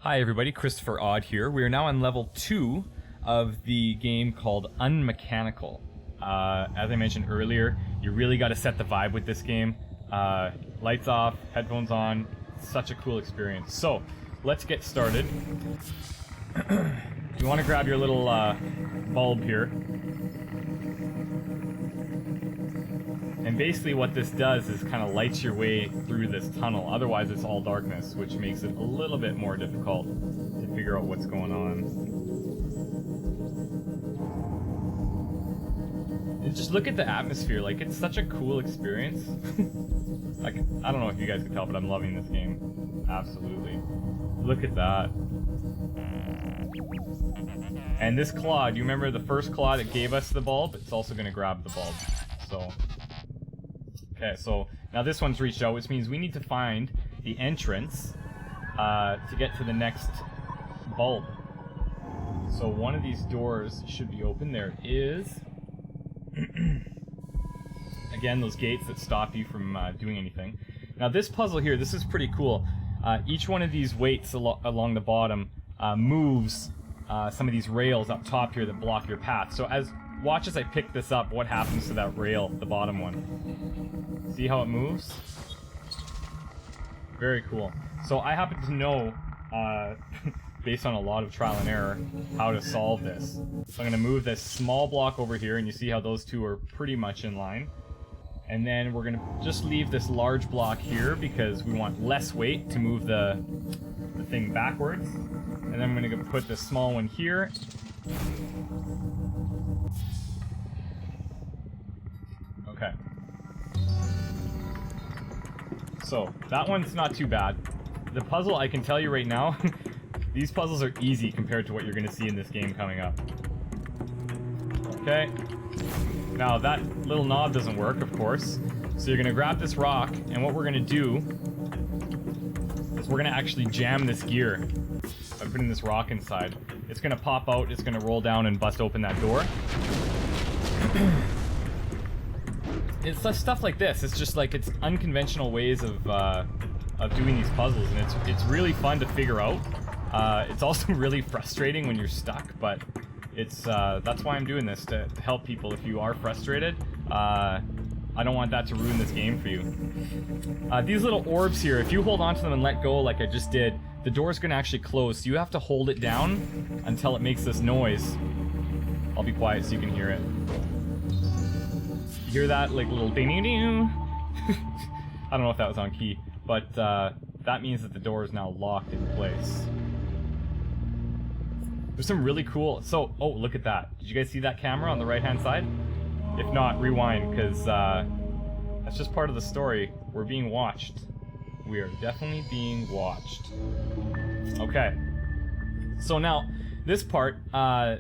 Hi everybody, ChristopherOdd here. We are now on level 2 of the game called Unmechanical. As I mentioned earlier, you really got to set the vibe with this game. Lights off, headphones on, such a cool experience. So, let's get started. You want to grab your little bulb here. And basically what this does is kind of lights your way through this tunnel. Otherwise it's all darkness, which makes it a little bit more difficult to figure out what's going on. And just look at the atmosphere, like it's such a cool experience. Like, I don't know if you guys can tell, but I'm loving this game. Absolutely. Look at that. And this claw, do you remember the first claw that gave us the bulb? It's also going to grab the bulb. So... okay, so now this one's reached out, which means we need to find the entrance to get to the next bulb. So one of these doors should be open. There it is. Again, those gates that stop you from doing anything. Now this puzzle here, this is pretty cool. Each one of these weights along the bottom moves some of these rails up top here that block your path. So watch as I pick this up, what happens to that rail, the bottom one. See how it moves? Very cool. So I happen to know, based on a lot of trial and error, how to solve this. So I'm going to move this small block over here, and you see how those two are pretty much in line. And then we're going to just leave this large block here because we want less weight to move the thing backwards. And then I'm going to put this small one here. Okay. So, that one's not too bad. The puzzle, I can tell you right now, these puzzles are easy compared to what you're going to see in this game coming up. Okay. Now, that little knob doesn't work, of course. So you're going to grab this rock, and what we're going to do is we're going to actually jam this gear by putting this rock inside. It's going to pop out, it's going to roll down and bust open that door. It's stuff like this. It's just like, it's unconventional ways of doing these puzzles, and it's really fun to figure out. It's also really frustrating when you're stuck, but it's that's why I'm doing this, to help people if you are frustrated. I don't want that to ruin this game for you. These little orbs here, if you hold on to them and let go like I just did, the door's going to actually close, so you have to hold it down until it makes this noise. I'll be quiet so you can hear it. You hear that, like, little ding-ding-ding? I don't know if that was on key, but that means that the door is now locked in place. There's some really cool... So, oh, look at that. Did you guys see that camera on the right-hand side? If not, rewind, because that's just part of the story. We're being watched. We are definitely being watched. Okay. So now, this part,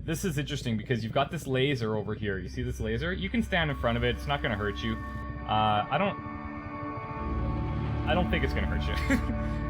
this is interesting because you've got this laser over here. You see this laser? You can stand in front of it. It's not going to hurt you. I don't think it's going to hurt you.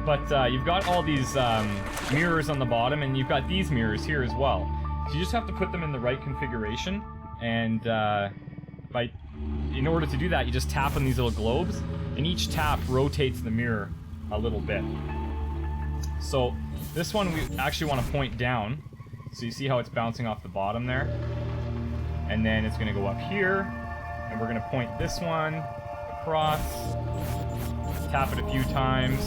But you've got all these mirrors on the bottom, and you've got these mirrors here as well. So you just have to put them in the right configuration, and in order to do that, you just tap on these little globes, and each tap rotates the mirror a little bit. So this one we actually want to point down. So you see how it's bouncing off the bottom there? And then it's going to go up here, and we're going to point this one across, tap it a few times,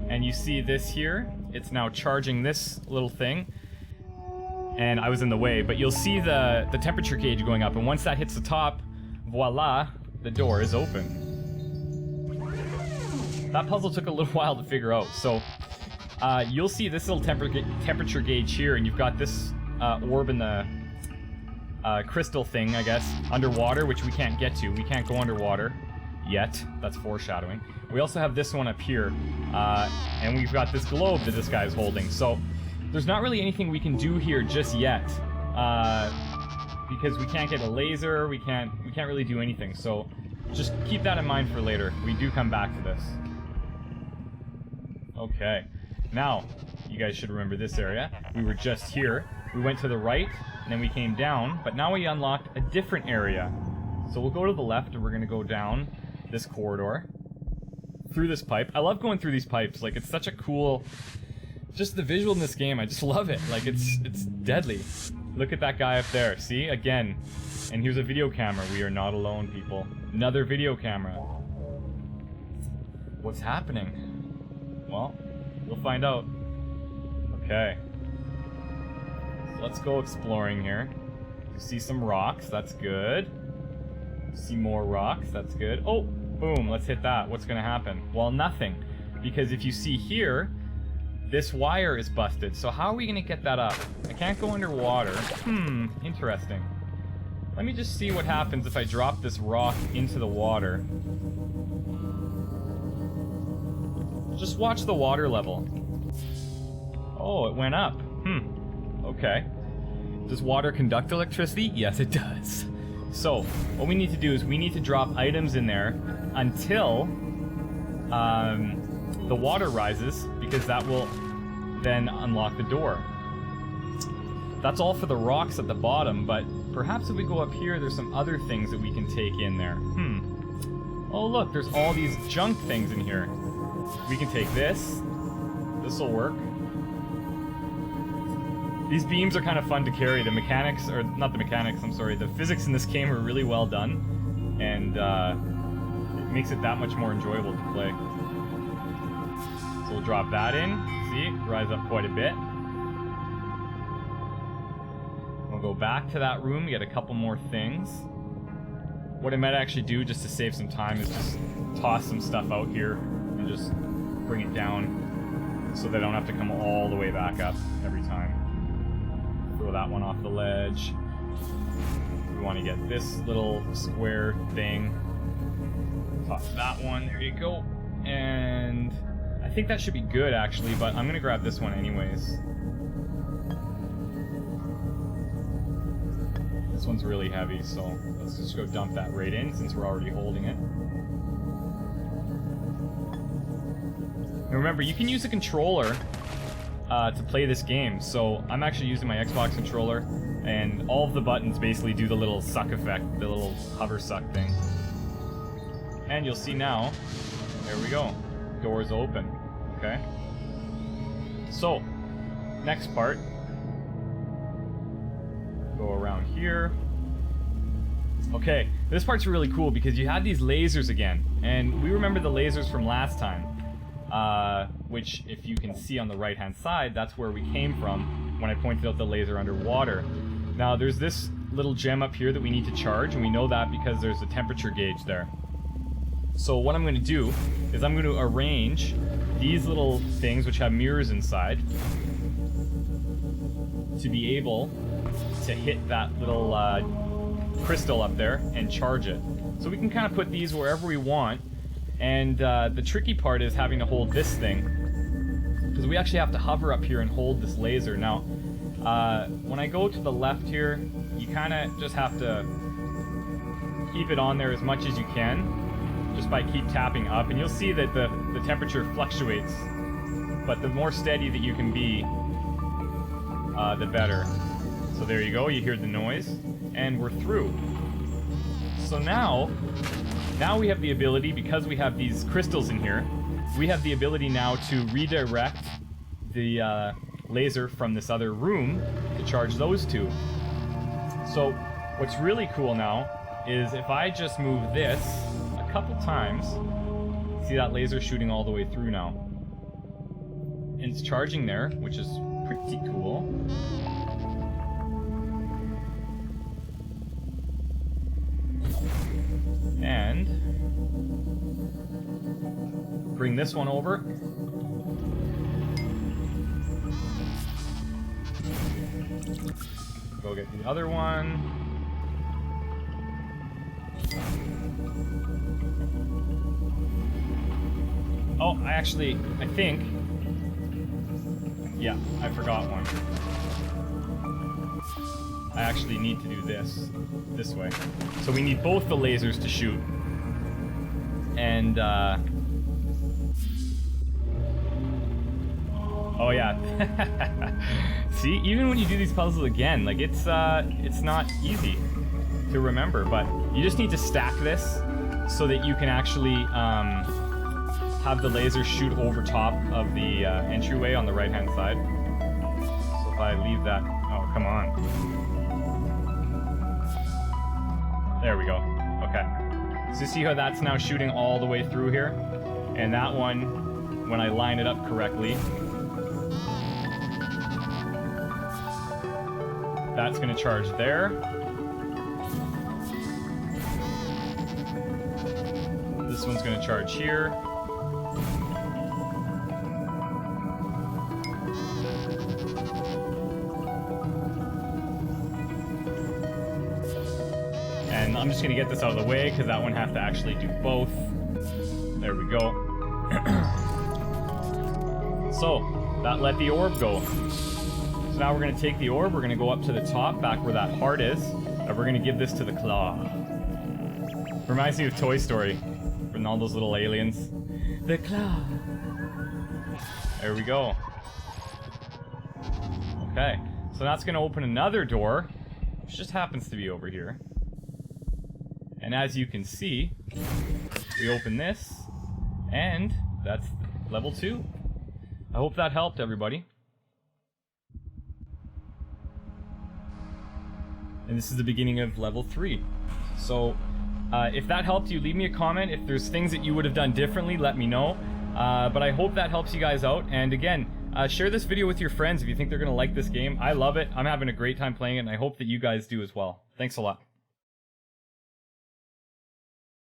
and you see this here, it's now charging this little thing, and I was in the way, but you'll see the temperature gauge going up, and once that hits the top, voila, the door is open. That puzzle took a little while to figure out, so you'll see this little temperature gauge here, and you've got this orb in the crystal thing, I guess, underwater, which we can't get to. We can't go underwater yet. That's foreshadowing. We also have this one up here, and we've got this globe that this guy's holding. So there's not really anything we can do here just yet, because we can't get a laser. We can't really do anything. So just keep that in mind for later. We do come back to this. Okay. Now, you guys should remember this area. We were just here. We went to the right, and then we came down, but now we unlocked a different area. So we'll go to the left, and we're going to go down this corridor, through this pipe. I love going through these pipes. Like, it's such a cool Just the visual in this game, I just love it. Like, it's deadly. Look at that guy up there. See? Again. And here's a video camera. We are not alone, people. Another video camera. What's happening? Well, we'll find out. Okay. So let's go exploring here. You see some rocks. That's good. See more rocks. That's good. Oh! Boom. Let's hit that. What's gonna happen? Well, nothing. Because if you see here, this wire is busted. So how are we gonna get that up? I can't go underwater. Interesting. Let me just see what happens if I drop this rock into the water. Just watch the water level. Oh, it went up. Okay. Does water conduct electricity? Yes, it does. So, what we need to do is we need to drop items in there until the water rises, because that will then unlock the door. That's all for the rocks at the bottom, but perhaps if we go up here, there's some other things that we can take in there. Oh look, there's all these junk things in here. We can take this. This'll work. These beams are kind of fun to carry. The mechanics, or not the mechanics, I'm sorry, the physics in this game are really well done, and it makes it that much more enjoyable to play. So we'll drop that in. See, rise up quite a bit. We'll go back to that room, get a couple more things. What I might actually do, just to save some time, is just toss some stuff out here and just bring it down so they don't have to come all the way back up every time. Throw that one off the ledge. We want to get this little square thing. Toss that one, there you go. And I think that should be good actually, but I'm gonna grab this one anyways. This one's really heavy, so let's just go dump that right in since we're already holding it. Now remember, you can use a controller to play this game, so I'm actually using my Xbox controller, and all of the buttons basically do the little suck effect, the little hover suck thing. And you'll see now, there we go, doors open, okay? So, next part. Go around here. Okay, this part's really cool because you had these lasers again, and we remember the lasers from last time, which if you can see on the right hand side, that's where we came from when I pointed out the laser underwater. Now there's this little gem up here that we need to charge, and we know that because there's a temperature gauge there. So what I'm going to do is I'm going to arrange these little things which have mirrors inside to be able to hit that little crystal up there and charge it. So we can kind of put these wherever we want, and the tricky part is having to hold this thing, because we actually have to hover up here and hold this laser. Now when I go to the left here, you kind of just have to keep it on there as much as you can, just by keep tapping up, and you'll see that the temperature fluctuates, but the more steady that you can be, the better. So there you go, you hear the noise, and we're through. So now we have the ability, because we have these crystals in here, we have the ability now to redirect the laser from this other room to charge those two. So what's really cool now is if I just move this a couple times, see that laser shooting all the way through now. And it's charging there, which is pretty cool. And bring this one over. Go get the other one. Oh, I think, yeah, I forgot one. I actually need to do this way. So we need both the lasers to shoot. And, oh yeah. See, even when you do these puzzles again, like it's not easy to remember, but you just need to stack this so that you can actually have the laser shoot over top of the entryway on the right-hand side. So if I leave that... Oh, come on. There we go. Okay. So you see how that's now shooting all the way through here? And that one, when I line it up correctly, that's going to charge there. This one's going to charge here. And I'm just going to get this out of the way because that one has to actually do both. There we go. So, that let the orb go. So now we're going to take the orb, we're going to go up to the top, back where that heart is, and we're going to give this to the claw. Reminds me of Toy Story, from all those little aliens. The claw. There we go. Okay, so that's going to open another door, which just happens to be over here. And as you can see, we open this, and that's level 2. I hope that helped, everybody. And this is the beginning of level 3. So, if that helped you, leave me a comment. If there's things that you would have done differently, let me know. But I hope that helps you guys out. And again, share this video with your friends if you think they're going to like this game. I love it. I'm having a great time playing it, and I hope that you guys do as well. Thanks a lot.